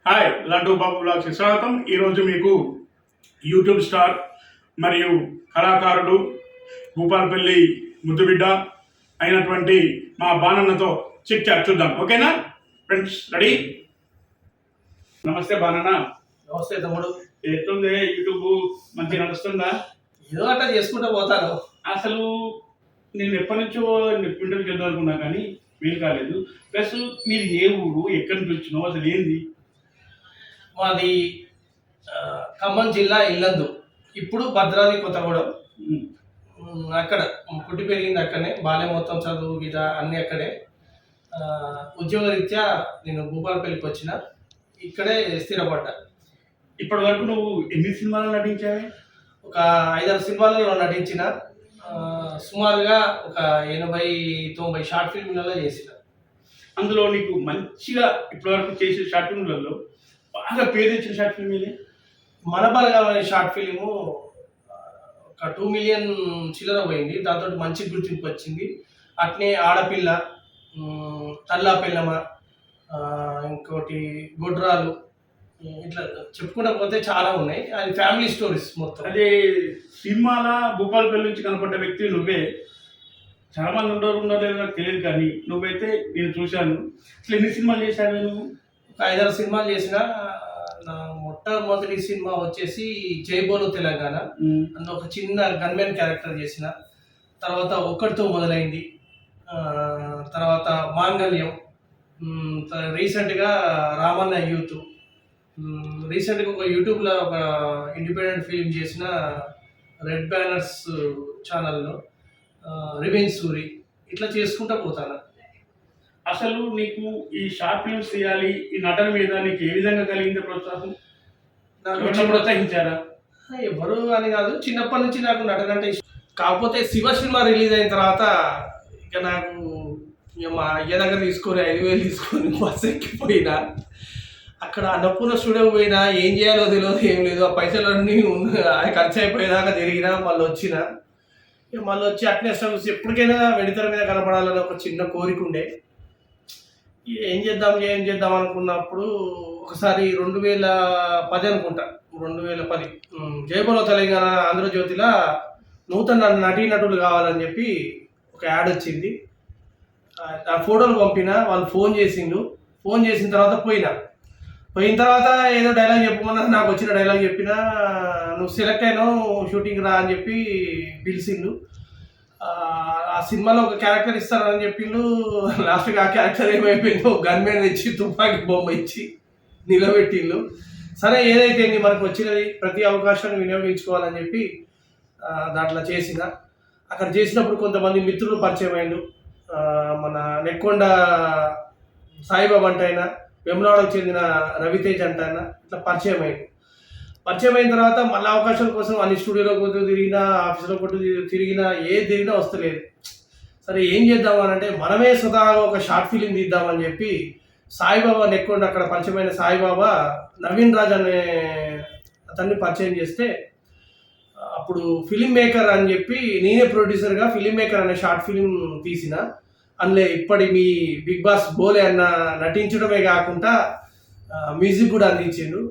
Hi laddu బాబు బ్లాగ్స్కి స్వాగతం. ఈరోజు మీకు యూట్యూబ్ స్టార్ మరియు కళాకారుడు భూపాలపల్లి ముద్దుబిడ్డ అయినటువంటి మా బాణన్నతో చిట్ చాట్ చూద్దాం. ఓకేనా ఫ్రెండ్స్? రెడీ? నమస్తే బాణన్న. నమస్తే తమ్ముడు. ఎట్లుంది యూట్యూబ్? మంచిగా నడుస్తుందా? ఏదో అట్లా చేసుకుంటూ పోతాను. అసలు నేను ఎప్పటి నుంచో ఇంటర్వ్యూకి వెళ్దాం అనుకున్నా కానీ వీలు కాలేదు. ప్లస్ మీరు ఏ ఊరు, ఎక్కడి నుంచి వచ్చినావు, అసలు ఏంది? మాది ఖమ్మం జిల్లా ఇల్లందు, ఇప్పుడు భద్రాద్రి కొత్తగూడెం. అక్కడ పుట్టి పెరిగింది అక్కడనే, బాల్యం మొత్తం చదువు గిట అన్నీ అక్కడే. ఉద్యోగరీత్యా నేను భూపాలపల్లికి వచ్చిన, ఇక్కడే స్థిరపడ్డా. ఇప్పటి వరకు నువ్వు ఎన్ని సినిమాలు నటించావే? ఒక 5-6 సినిమాలలో నటించిన. సుమారుగా ఒక 80-90 షార్ట్ ఫిల్మ్లలో చేసిన. అందులో నీకు మంచిగా ఇప్పటివరకు చేసే షార్ట్ ఫిల్మ్లలో బాగా పేరు తెచ్చిన షార్ట్ ఫిల్మ్ ఇది మన బలగాం అనే షార్ట్ ఫిలిము ఒక 2 మిలియన్ చిల్లర పోయింది. దాంతో మంచి గుర్తింపు వచ్చింది. అట్నే ఆడపిల్ల, తల్లా పిల్లమ, ఇంకోటి గొడ్రాలు, ఇట్లా చెప్పుకుంటా పోతే చాలా ఉన్నాయి. అది ఫ్యామిలీ స్టోరీస్ మొత్తం. అదే సినిమాల భూపాలపల్లి నుంచి కనపడ్డ వ్యక్తి నువ్వే. చాలా మంది ఉండరు నాకు తెలియదు, కానీ నువ్వైతే నేను చూశాను. అసలు ఎన్ని సినిమాలు చేశావే నువ్వు? ఒక 5-6 సినిమాలు చేసిన. నా మొట్టమొదటి సినిమా వచ్చేసి జైబోలో తెలంగాణ. అందులో ఒక చిన్న గన్మెన్ క్యారెక్టర్ చేసిన. తర్వాత ఒక్కడితో మొదలైంది. తర్వాత మాంగళ్యం. రీసెంట్గా రామన్న యూత్. రీసెంట్గా ఒక యూట్యూబ్లో ఒక ఇండిపెండెంట్ ఫిలిం చేసిన రెడ్ బ్యానర్స్ ఛానల్లో రివెంజ్ సూరి. ఇట్లా చేసుకుంటూ పోతాను. అసలు నీకు ఈ షార్ట్ ఫిల్మ్స్ తీయాలి, ఈ నటన మీద నీకు ఏ విధంగా కలిగింది ప్రోత్సాహం? నాకు ప్రోత్సహించారా? ఎవరు అని కాదు, చిన్నప్పటి నుంచి నాకు నటన అంటే ఇష్టం. కాకపోతే శివ సినిమా రిలీజ్ అయిన తర్వాత ఇక నాకు మా అయ్య దగ్గర తీసుకొని 5,000 తీసుకొని బస్సు ఎక్కిపోయినా. అక్కడ అన్నపూర్ణ స్టూడియో పోయినా, ఏం చేయాలో తెలియదు, ఏం లేదు. ఆ పైసలన్నీ ఖర్చు అయిపోయేదాకా తిరిగినా, మళ్ళీ వచ్చిన. మళ్ళీ వచ్చి అట్నే ఎప్పటికైనా వెడితెర మీద కనపడాలని ఒక చిన్న కోరిక ఉండే. ఏం చేద్దాం అనుకున్నప్పుడు ఒకసారి 2010 అనుకుంటా, 2010 జైబోలో తెలంగాణ ఆంధ్రజ్యోతిలో నూతన నటీనటులు కావాలని చెప్పి ఒక యాడ్ వచ్చింది. ఆ ఫోటోలు పంపిన, వాళ్ళు ఫోన్ చేసిన తర్వాత పోయిన తర్వాత ఏదో డైలాగ్ చెప్పమన్నా, నాకు వచ్చిన డైలాగ్ చెప్పినా, నువ్వు సెలెక్ట్ అయినావు, షూటింగ్ రా అని చెప్పి పిలిచిండు. ఆ సినిమాలో ఒక క్యారెక్టర్ ఇస్తారని చెప్పిండు. లాస్ట్గా ఆ క్యారెక్టర్ ఏమైపోయిందో గన్మెన్ తెచ్చి తుపాకీ బొమ్మ ఇచ్చి నిలబెట్టిండు. సరే, ఏదైతే మనకు వచ్చినది ప్రతి అవకాశాన్ని వినియోగించుకోవాలని చెప్పి దాంట్లో చేసిన. అక్కడ చేసినప్పుడు కొంతమంది మిత్రులు పరిచయం అయిండు. మన నెక్కొండ సాయిబాబా అంటే ఆయన, వెమ్లవాడకు చెందిన రవితేజ్ అంటే ఆయన, ఇట్లా పరిచయం అయిన తర్వాత మళ్ళీ అవకాశాల కోసం అన్ని స్టూడియోలో కొద్దిగా తిరిగినా, ఆఫీసులో కొద్దిగా తిరిగినా, ఏది తిరిగినా వస్తలేదు. సరే, ఏం చేద్దామని అంటే మనమే స్వతహాగా ఒక షార్ట్ ఫిలిం తీద్దామని చెప్పి సాయిబాబా నెక్కొండ అక్కడ పరిచయమైన సాయిబాబా నవీన్ రాజ్ అనే అతన్ని పరిచయం చేస్తే, అప్పుడు ఫిలిం మేకర్ అని చెప్పి నేనే ప్రొడ్యూసర్గా ఫిలిం మేకర్ అనే షార్ట్ ఫిలిం తీసిన. అందులో ఇప్పటి మీ బిగ్ బాస్ బోలే అన్న నటించడమే కాకుండా మ్యూజిక్ కూడా అందించిండు.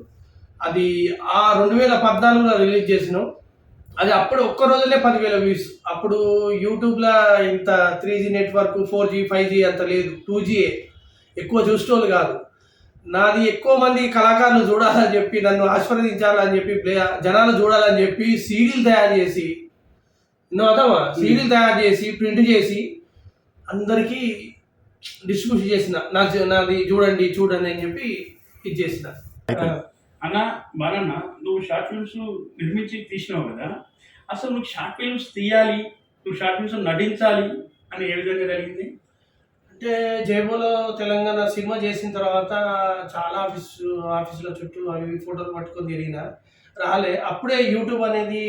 అది ఆ 2014లో రిలీజ్ చేసినాం. అది అప్పుడు ఒక్క రోజులే 10,000 వ్యూస్. అప్పుడు యూట్యూబ్లో ఇంత 3G నెట్వర్క్, 4G 5G అంత లేదు, 2G ఎక్కువ చూసేటోళ్ళు కాదు. నాది ఎక్కువ మంది కళాకారులు చూడాలని చెప్పి, నన్ను ఆశీర్వదించాలని చెప్పి, జనాలు చూడాలని చెప్పి సీడీలు తయారు చేసి, సీడీలు తయారు చేసి ప్రింట్ చేసి అందరికీ డిస్ట్రిబ్యూషన్ చేసిన. నాది చూడండి అని చెప్పి ఇది చేసిన. అన్న బాలన్న, నువ్వు షార్ట్ ఫిల్మ్స్ నిర్మించి తీసినావు కదా, అసలు నువ్వు షార్ట్ ఫిల్మ్స్ తీయాలి, నువ్వు షార్ట్ ఫిల్మ్స్ నటించాలి అని ఏ విధంగా కలిగింది? అంటే జైబోలో తెలంగాణ సినిమా చేసిన తర్వాత చాలా ఆఫీసుల చుట్టూ అవి ఫోటోలు పట్టుకొని తిరిగిన రాలే. అప్పుడే యూట్యూబ్ అనేది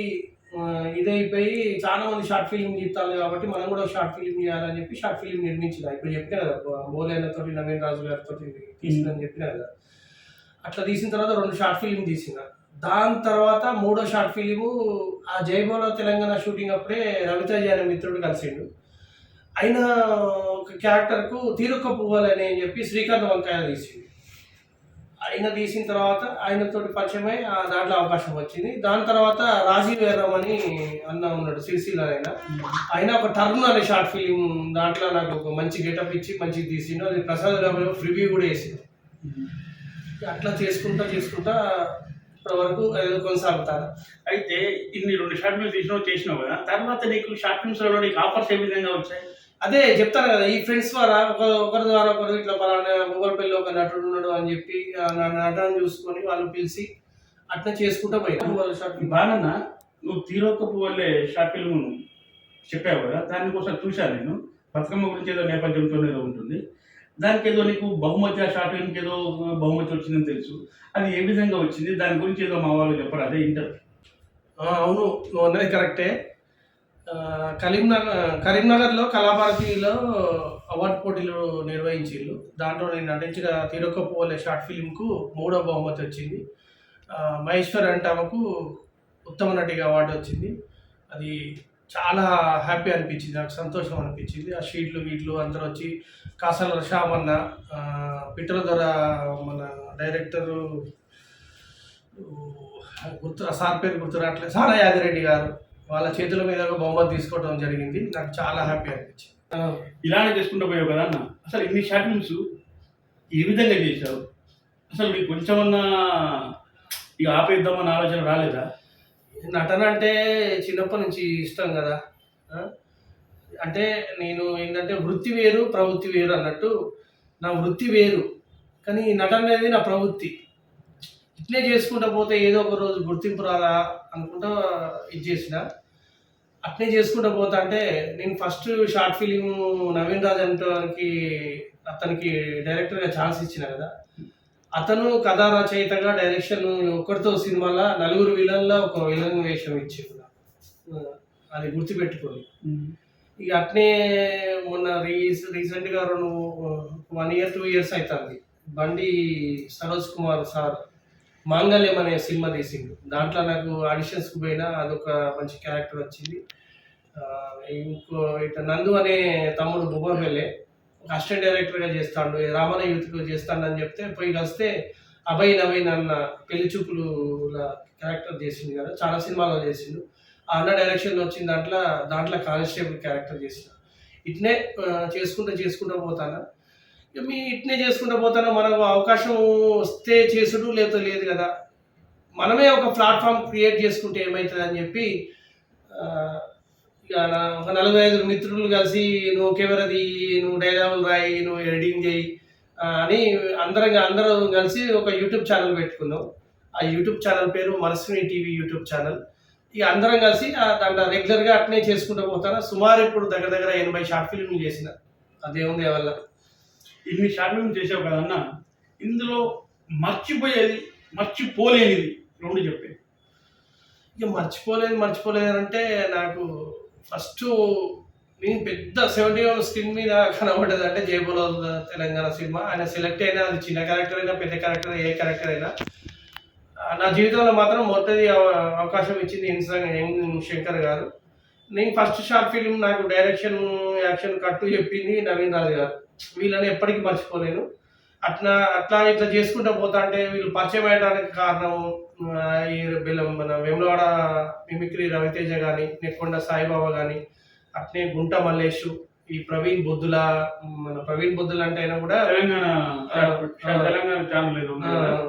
ఇదైపోయి చాలా మంది షార్ట్ ఫిల్మ్ తీస్తారు కాబట్టి మనం కూడా షార్ట్ ఫిల్మ్ చేయాలని చెప్పి షార్ట్ ఫిల్మ్ నిర్మించిన. ఇప్పుడు చెప్పినా కదా, బోలైనతో నవీన్ రాజు గారితో తీసిందని చెప్పినా కదా. అట్లా తీసిన తర్వాత 2 షార్ట్ ఫిల్మ్ తీసిన. దాని తర్వాత 3వ షార్ట్ ఫిలిము ఆ జైబోలో తెలంగాణ షూటింగ్ అప్పుడే రవితేజ్ అనే మిత్రుడు కలిసిండు. ఆయన ఒక క్యారెక్టర్కు తీరుక్క పువ్వాలని చెప్పి శ్రీకాంత్ వంకాయ తీసిండు. ఆయన తీసిన తర్వాత ఆయనతోటి పరిచయమై దాంట్లో అవకాశం వచ్చింది. దాని తర్వాత రాజీవ్ వేరం అని అన్న ఉన్నాడు సిరిసిల్ల ఆయన ఒక టర్న్ అనే షార్ట్ ఫిలిం దాంట్లో నాకు ఒక మంచి గెటప్ ఇచ్చి మంచిగా తీసిండు. అది ప్రసాద్ రివ్యూ కూడా వేసిండు. అట్లా చేసుకుంటా ఇప్పటి వరకు కొనసాగుతాను. అయితే ఇన్ని 2 షార్ట్ ఫిల్మ్స్ చేసినావు కదా, తర్వాత నీకు షార్ట్ ఫిల్మ్స్లలో నీకు ఆఫర్స్ ఏ విధంగా వచ్చాయి? అదే చెప్తాను కదా, ఈ ఫ్రెండ్స్ ద్వారా ఒకరి ద్వారా ఒకరు ఇట్లా పలానా గూగుల్పల్లిలో ఒక నటుడు ఉన్నాడు అని చెప్పి నా నటన చూసుకొని వాళ్ళు పిలిచి అట్లా చేసుకుంటా పోయి షార్ట్ ఫిల్మ్. బాగా నువ్వు తీరొక్క పువ్వులే షార్ట్ ఫిల్మ్ చెప్పావు కదా, దానికోసం చూశాను నేను. బతుకమ్మ గురించి ఏదో నేపథ్యంతో ఏదో ఉంటుంది, దానికి ఏదో నీకు బహుమతి, ఆ షార్ట్ ఫిల్మ్కి ఏదో బహుమతి వచ్చిందని తెలుసు. అది ఏ విధంగా వచ్చింది, దాని గురించి ఏదో మా వాళ్ళు చెప్పారు, అదే ఇంటర్. అవును, నువ్వు అన్నది కరెక్టే. కరీంనగర్లో కళాభారతిలో అవార్డు పోటీలు నిర్వహించిండ్రు. దాంట్లో నేను నటించిన తీరొక్క పువ్వులే షార్ట్ ఫిల్మ్కు 3వ బహుమతి వచ్చింది. మహేశ్వర్ అంటే ఆమెకు ఉత్తమ నటిగా అవార్డు వచ్చింది. అది చాలా హ్యాపీ అనిపించింది, నాకు సంతోషం అనిపించింది. ఆ షీట్లు వీట్లు అందరూ వచ్చి కాసల శ్యామన్న, పిట్టల ద్వారా మన డైరెక్టరు సార్ పేరు గుర్తురాట్లేదు, సారా యాదిరెడ్డి గారు, వాళ్ళ చేతుల మీద బహుమతి తీసుకోవడం జరిగింది. నాకు చాలా హ్యాపీ అనిపించింది. ఇలానే చేసుకుంటూ పోయావు కదా అన్న, అసలు ఇన్ని షార్ట్ ఫిల్మ్స్ ఏ విధంగా చేశావు? అసలు నీకు కొంచెమన్నా ఇక ఆపేద్దామన్న ఆలోచన రాలేదా? నటన అంటే చిన్నప్పటి నుంచి ఇష్టం కదా. అంటే నేను ఏంటంటే వృత్తి వేరు ప్రవృత్తి వేరు అన్నట్టు, నా వృత్తి వేరు కానీ నటన అనేది నా ప్రవృత్తి. ఇట్లే చేసుకుంటా పోతే ఏదో ఒక రోజు గుర్తింపు రాదా అనుకుంటా ఇది చేసిన. అట్లే చేసుకుంటా పోతా అంటే నేను first short film Naveen Raj అంటానికి అతనికి డైరెక్టర్గా ఛాన్స్ ఇచ్చిన కదా, అతను కథా రచయితగా డైరెక్షన్ ఒక్కరితో సినిమాలో 4 విలన్లో ఒక విలన్ వేషం ఇచ్చింది. అది గుర్తుపెట్టుకోండి. ఇక అట్నే మొన్న రీసెంట్గా 1 year 2 years అవుతుంది, బండి సరోజ్ కుమార్ సార్ మాంగళ్యం అనే సినిమా తీసిండు. దాంట్లో నాకు ఆడిషన్స్కి పోయినా, అదొక మంచి క్యారెక్టర్ వచ్చింది. ఇంకో ఇట్లా నందు అనే తమ్ముడు భూపాలపల్లె ఒక అసిస్టెంట్ డైరెక్టర్గా చేస్తాడు, రామన యూత్గా చేస్తాడని చెప్తే పోయి కలిస్తే అభయ్ నవీన్ అన్న పెళ్లి చూపులు క్యారెక్టర్ చేసింది కదా, చాలా సినిమాలో చేసిండు. ఆ అన్న డైరెక్షన్లో వచ్చిన దాంట్లో కానిస్టేబుల్ క్యారెక్టర్ చేసిన. ఇట్నే చేసుకుంటూ పోతాను. మీ ఇట్నే చేసుకుంటూ పోతాను. మనకు అవకాశం వస్తే చేసుడు, లేదో లేదు కదా. మనమే ఒక ప్లాట్ఫామ్ క్రియేట్ చేసుకుంటే ఏమవుతుంది అని చెప్పి ఇక ఒక 45 మిత్రులు కలిసి నువ్వు కెమెరాది, నువ్వు డైలాగులు రాయి, నువ్వు ఎడిటింగ్ చేయి అని అందరూ కలిసి ఒక యూట్యూబ్ ఛానల్ పెట్టుకున్నాం. ఆ యూట్యూబ్ ఛానల్ పేరు మనస్విని టీవీ యూట్యూబ్ ఛానల్. ఇక అందరం కలిసి దాంట్లో రెగ్యులర్గా అట్నే చేసుకుంటూ పోతాను. సుమారు ఇప్పుడు దగ్గర 80 షార్ట్ ఫిల్మ్లు చేసిన. అదేముంది వల్ల. ఇన్ని షార్ట్ ఫిల్మ్ చేసావు కదన్న, ఇందులో మర్చిపోలేనిది 2 చెప్పే. ఇక మర్చిపోలేదు అంటే నాకు ఫస్ట్ నేను పెద్ద 71 స్క్రీన్ మీద కనబడ్డది అంటే జయబోలో తెలంగాణ సినిమా. ఆయన సెలెక్ట్ అయినా, అది చిన్న క్యారెక్టర్ అయినా పెద్ద క్యారెక్టర్ ఏ క్యారెక్టర్ అయినా, నా జీవితంలో మాత్రం మొదటి అవకాశం ఇచ్చింది ఎన్ శంకర్ గారు. నేను ఫస్ట్ షార్ట్ ఫిల్మ్ నాకు డైరెక్షన్ యాక్షన్ కట్టు చెప్పింది నవీన్ రాజు గారు. వీళ్ళని ఎప్పటికీ మర్చిపోలేను. ఇట్లా చేసుకుంటూ పోతా అంటే వీళ్ళు పరిచయం అయ్యడానికి కారణం మన వేములవాడ మిమిక్రీ రవితేజ కానీ, నెక్కొండ సాయిబాబా కానీ, అట్నే గుంట మల్లేషు, ఈ ప్రవీణ్ బొద్దుల అంటే అయినా కూడా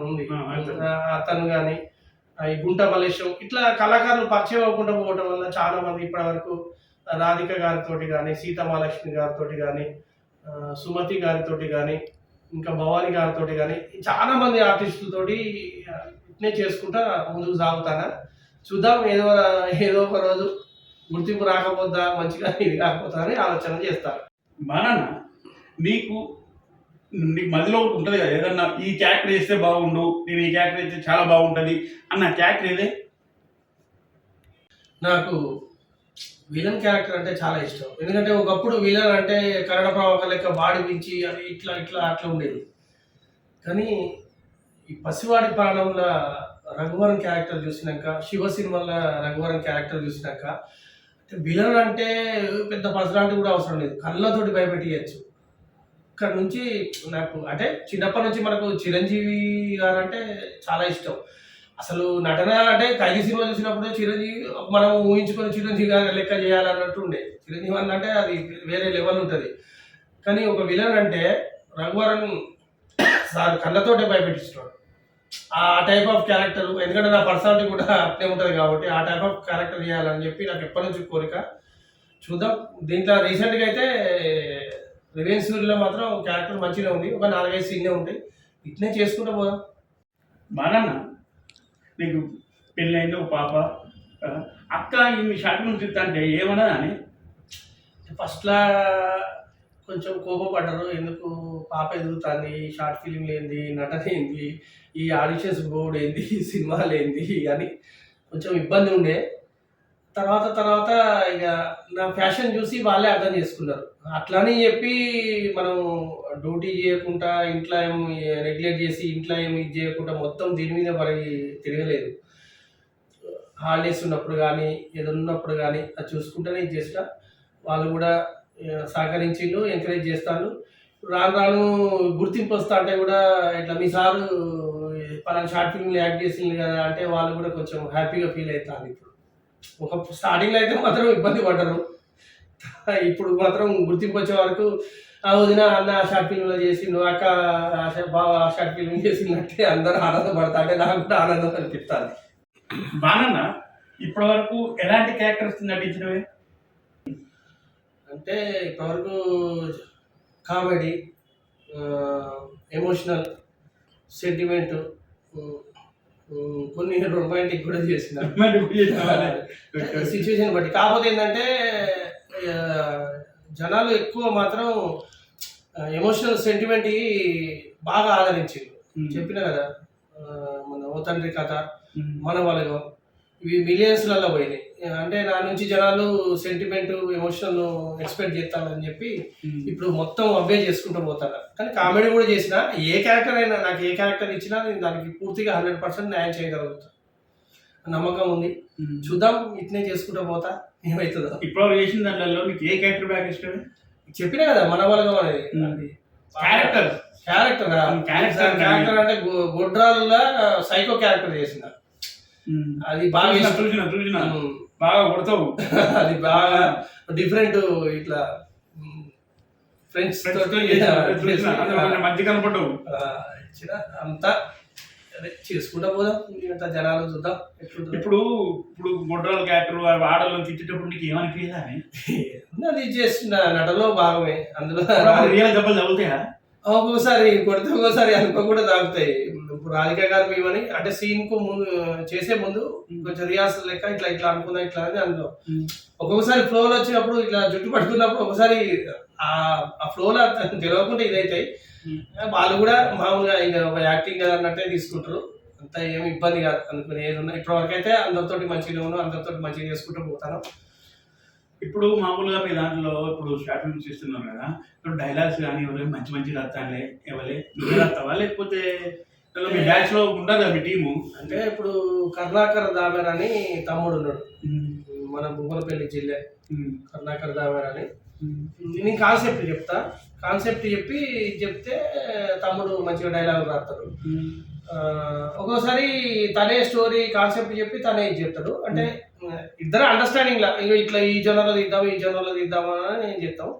ఉంది అతను కానీ, ఈ గుంట మల్లేశం, ఇట్లా కళాకారులు పరిచయం అవ్వకుండా పోవడం వల్ల చాలా మంది ఇప్పటి వరకు రాధిక గారితో కానీ, సీతమహాలక్ష్మి గారితో కానీ, సుమతి గారితో కానీ, ఇంకా భవానీ గారితో కానీ చాలా మంది ఆర్టిస్టులతోటి ఇట్నే చేసుకుంటా ముందుకు సాగుతానా. చూద్దాం, ఏదో ఒక రోజు గుర్తింపు రాకపోద్దా, మంచిగా ఇది కాకపోతా అని ఆలోచన చేస్తాను. బాగా నీకు మధ్యలో ఉంటుంది కదా, ఏదన్నా ఈ క్యారెక్టర్ వేస్తే బాగుండు, నేను ఈ క్యారెక్టర్ వేస్తే చాలా బాగుంటుంది అన్న క్యారెక్టర్ ఏదే? నాకు విలన్ క్యారెక్టర్ అంటే చాలా ఇష్టం. ఎందుకంటే ఒకప్పుడు విలన్ అంటే కన్నడ ప్రభావం లెక్క బాడీ మించి అది ఇట్లా అట్లా ఉండేది. కానీ ఈ పసివాడి ప్రాణంలో రఘువరన్ క్యారెక్టర్ చూసినాక, శివ సినిమాలో రఘువరన్ క్యారెక్టర్ చూసినాక, విలన్ అంటే పెద్ద పర్సనాలిటీ కూడా అవసరం లేదు, కళ్ళతోటి భయపెట్టియచ్చు. అక్కడ నుంచి నాకు అంటే చిన్నప్పటి నుంచి మనకు చిరంజీవి గారు అంటే చాలా ఇష్టం. అసలు నటన అంటే ఖైదీ సినిమా చూసినప్పుడు చిరంజీవి మనం ఊహించుకొని చిరంజీవి గారు లెక్క చేయాలన్నట్టు ఉండే. చిరంజీవి అన్న అంటే అది వేరే లెవెల్ ఉంటుంది. కానీ ఒక విలన్ అంటే రఘువరన్ సార్ కళ్ళతోటే భయపెట్టిస్తున్నాడు. ఆ టైప్ ఆఫ్ క్యారెక్టర్, ఎందుకంటే నా పర్సనాలిటీ కూడా అట్లే ఉంటుంది కాబట్టి ఆ టైప్ ఆఫ్ క్యారెక్టర్ చేయాలని చెప్పి నాకు ఎప్పటి నుంచి కోరిక. చూద్దాం. దీంట్లో రీసెంట్గా అయితే రిలయన్స్ సూర్యలో మాత్రం క్యారెక్టర్ మంచిగా ఉంది. ఒక 4-5 సీన్లే ఉంటాయి. ఇట్లనే చేసుకుంటూ పోదాం. బాగా నీకు పెళ్ళైంది ఒక పాప, అక్క ఇన్ని షార్ట్ ఫిల్మ్స్ ఇస్తా ఏమన్నా అని ఫస్ట్లా కొంచెం కోపపడ్డారు. ఎందుకు పాప ఎదుగుతుంది, షార్ట్ ఫిలిం ఏంది, నటన ఏంది, ఈ ఆడిషన్స్ బోర్డు ఏంది, సినిమాలు ఏంది అని కొంచెం ఇబ్బంది ఉండే. తర్వాత ఇక నా ఫ్యాషన్ చూసి వాళ్ళే అర్థం చేసుకున్నారు. అట్లని చెప్పి మనం డ్యూటీ చేయకుండా ఇంట్లో ఏం నెగ్లెక్ట్ చేసి ఇంట్లో ఏమి ఇది చేయకుండా మొత్తం దీని మీద మరి తిరగలేదు. హాలిడేస్ ఉన్నప్పుడు కానీ ఏదైనా ఉన్నప్పుడు కానీ అది చూసుకుంటూనే ఇది చేసిన. వాళ్ళు కూడా సహకరించిండు, ఎంకరేజ్ చేస్తాను. రాను రాను గుర్తింపు వస్తా అంటే కూడా ఇట్లా మీ సారు పలానా షార్ట్ ఫిల్మ్లో యాక్ట్ చేసింది కదా అంటే వాళ్ళు కూడా కొంచెం హ్యాపీగా ఫీల్ అవుతాను. ఇప్పుడు ఒక స్టార్టింగ్లో అయితే మాత్రం ఇబ్బంది పడ్డరు. ఇప్పుడు మాత్రం గుర్తింపు వచ్చే వరకు ఆ వదిన అన్న షార్ట్ ఫిల్మ్లో చేసిండు, అక్క బాగా షార్ట్ ఫిల్మ్ చేసిందంటే అందరూ ఆనందపడతా అంటే నాకు కూడా ఆనందం అనిపిస్తుంది. బాగా ఇప్పటి వరకు ఎలాంటి క్యారెక్టర్స్ నటించినవే అంటే ఇప్పటివరకు కామెడీ, ఎమోషనల్, సెంటిమెంట్, కొన్ని రొమాంటిక్ కూడా చేసిన సిచ్యువేషన్ బట్టి. కాకపోతే ఏంటంటే జనాలు ఎక్కువ మాత్రం ఎమోషనల్ సెంటిమెంట్ బాగా ఆదరించింది. చెప్పిన కదా మన ఓ తండ్రి కథ, మన వాళ్ళగా ఇవి మిలియన్స్లలో పోయినాయి. అంటే నా నుంచి జనాలు సెంటిమెంట్ ఎమోషనల్ ఎక్స్పెక్ట్ చేస్తానని చెప్పి ఇప్పుడు మొత్తం అవే చేసుకుంటూ పోతాను. కానీ కామెడీ కూడా చేసిన ఏ క్యారెక్టర్ అయినా నాకు ఏ క్యారెక్టర్ ఇచ్చినా నేను దానికి పూర్తిగా 100% న్యాయం చేయగలుగుతాను, నమ్మకం ఉంది. చూద్దాం, ఇట్నే చేసుకుంటూ పోతా ఏమవుతుందో. ఇప్పుడు చేసిన దాంట్లో నీకు ఏ క్యారెక్టర్ బ్యాక్ ఇష్టమే? చెప్పినా కదా మన వాళ్ళగా అనేది క్యారెక్టర్ అంటే గొడ్రాల సైకో క్యారెక్టర్ చేసిన. అది బాగా చూసిన బాగా కొడతావు. అది బాగా డిఫరెంట్, ఇట్లా ఫ్రెండ్స్ మంచి కనపడ్డావు. అంతా అదే చేసుకుంటా పోదాం. అంత జనాలు చూద్దాం. ఇప్పుడు గొడ్రాల క్యారెక్టర్ ఆడలను తిట్టేటప్పుడు నీకు ఏమనిపించాలి? అది చేసిన నటనలో భాగమే. అందులో రియల్ దెబ్బలు తగులుతాయా? ఒక్కొక్కసారి కొడితే ఒక్కోసారి అనుకో కూడా తాగుతాయి. ఇప్పుడు రాధిక గారు మేమని అంటే సీన్ కు ముందు చేసే ముందు కొంచెం రిహార్సల్ లెక్క ఇట్లా అనుకుందాం ఇట్లా అని అందులో ఒక్కొక్కసారి ఫ్లోలో వచ్చినప్పుడు ఇట్లా జుట్టు పట్టుకున్నప్పుడు ఒకసారి ఆ ఫ్లోలో తెలియకుండా ఇదైతాయి. వాళ్ళు కూడా మామూలుగా ఇంకా ఒక యాక్టింగ్ అన్నట్టే తీసుకుంటారు. అంత ఏమి ఇబ్బంది కాదు అనుకుని ఏదన్నా. ఇప్పటివరకు అయితే అందరితోటి మంచిగా ఉన్నాను, అందరితోటి మంచిగా చేసుకుంటూ పోతాను. ఇప్పుడు మామూలుగా మీ దాంట్లో ఇప్పుడు షార్ట్ ఫిల్మ్స్ ఇస్తున్నారు కదా, ఇప్పుడు డైలాగ్స్ కానీ ఎవరైనా మంచి రాస్తానులే ఎవరే నువ్వే రాస్తావా లేకపోతే మీ బ్యాచ్ లో ఉండదు మీ టీము? అంటే ఇప్పుడు కర్ణాకర్ దామేర్ అని తమ్ముడు ఉన్నాడు, మన భూమలపల్లి జిల్లా. కర్ణాకర్ దామేర్ అని నేను కాన్సెప్ట్ చెప్తా. కాన్సెప్ట్ చెప్తే తమ్ముడు మంచిగా డైలాగ్ రాస్తాడు. ఒక్కోసారి తనే స్టోరీ కాన్సెప్ట్ చెప్పి తనే ఇది చెప్తాడు. అంటే ఇద్దరు అండర్స్టాండింగ్ లా ఇట్లా ఈ జనరల్ తీద్దాము ఈ జనరల్ తీద్దామా అని నేను చెప్తాం.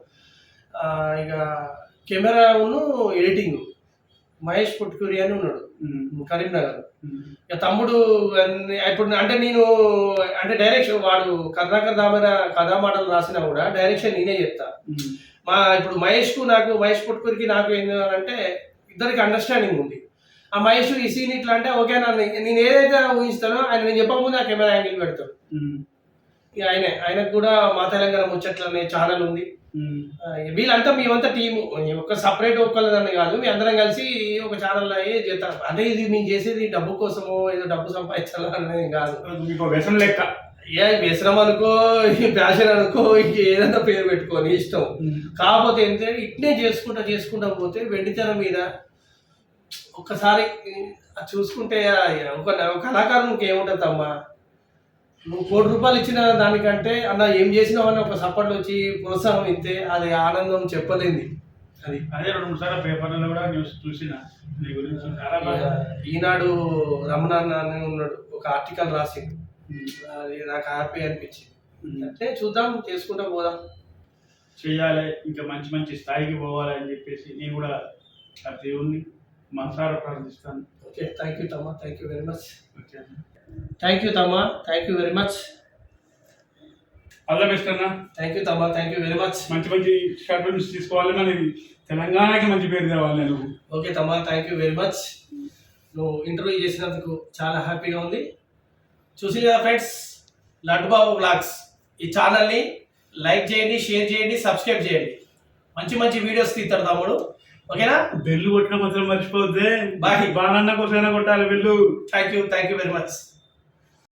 ఇక కెమెరాను ఎడిటింగ్ మహేష్ పుట్కూరి అని ఉన్నాడు కరీంనగర్. ఇక తమ్ముడు ఇప్పుడు అంటే నేను అంటే డైరెక్షన్ వాడు కర్ణాకర్ దామేర కథా మాటలు రాసినా కూడా డైరెక్షన్ నేనే చెప్తా. ఇప్పుడు మహేష్ పుట్కూరికి నాకు ఏంటంటే ఇద్దరికి అండర్స్టాండింగ్ ఉంది. ఆ మహేష్ ఈ సీన్ ఇట్లా అంటే ఓకే నేను ఏదైతే ఊహిస్తానో ఆయన నేను చెప్పకముందు ఆ కెమెరా యాంగిల్ పెడతాడు. ఇక ఆయనకు కూడా మా తెలంగాణ ముచ్చట్లు అనే ఛానల్ ఉంది. వీళ్ళంతా మేమంతా టీము, ఒక సపరేట్ ఒక్కళ్ళదని కాదు, మీ అందరం కలిసి ఒక ఛానల్ చేస్తాం. అంటే ఇది మేము చేసేది డబ్బు కోసమో ఏదో డబ్బు సంపాదించాలనేది కాదు. వ్యసనం లెక్క, ఏ వ్యసనం అనుకో ప్యాషన్ అనుకో ఇంక ఏదైనా పేరు పెట్టుకొని ఇష్టం. కాకపోతే ఏంటంటే ఇట్నే చేసుకుంటా పోతే వెండితెర మీద ఒక్కసారి చూసుకుంటే ఒక కళాకారునికి ఏముంటుంది అమ్మా, నువ్వు ₹1,00,00,000 ఇచ్చిన దానికంటే అన్న ఏం చేసినావు అని ఒక సపోర్ట్లు వచ్చి ప్రోత్సాహం ఇస్తే అది ఆనందం చెప్పలేంది. అది అదే 2-3 సార్లు పేపర్లలో కూడా న్యూస్ చూసిన నీ గురించి చాలా బాగా ఈనాడు రమణాన్న అని ఉన్నాడు, ఒక ఆర్టికల్ రాసిండు, అది నాకు హ్యాపీ అనిపించింది. అంటే చూద్దాం, చేసుకుంటా పోదాం, చెయ్యాలి, ఇంకా మంచి మంచి స్థాయికి పోవాలి అని చెప్పేసి నేను కూడా ఆ దేవుణ్ణి మనసారా ప్రార్థిస్తాను. ఓకే, థ్యాంక్ యూ తమ్మా, thank you very much. Okay, thank you తమ్మా, thank you very much. All the best అన్న. థ్యాంక్ యూ తమ్మా, థ్యాంక్ యూ వెరీ మచ్. మంచి మంచి షార్ట్ ఫిల్మ్స్ తీసుకోవాలి, మన తెలంగాణకి మంచి పేరు తేవాలి నువ్వు. ఓకే తమ్మా, థ్యాంక్ యూ వెరీ మచ్. నువ్వు ఇంటర్వ్యూ చేసినందుకు చాలా హ్యాపీగా ఉంది. చూసి కదా ఫ్రెండ్స్, లడ్డుబాబు వ్లాగ్స్ ఈ ఛానల్ని లైక్ చేయండి, షేర్ చేయండి, సబ్స్క్రైబ్ చేయండి. మంచి మంచి వీడియోస్ తీస్తాడు తమ్ముడు. ఓకేనా? బెల్లు కొట్టిన మాత్రం మర్చిపోతే బాయ్. బాణన్న కోసైనా కొట్టాలి bell. Thank you very much.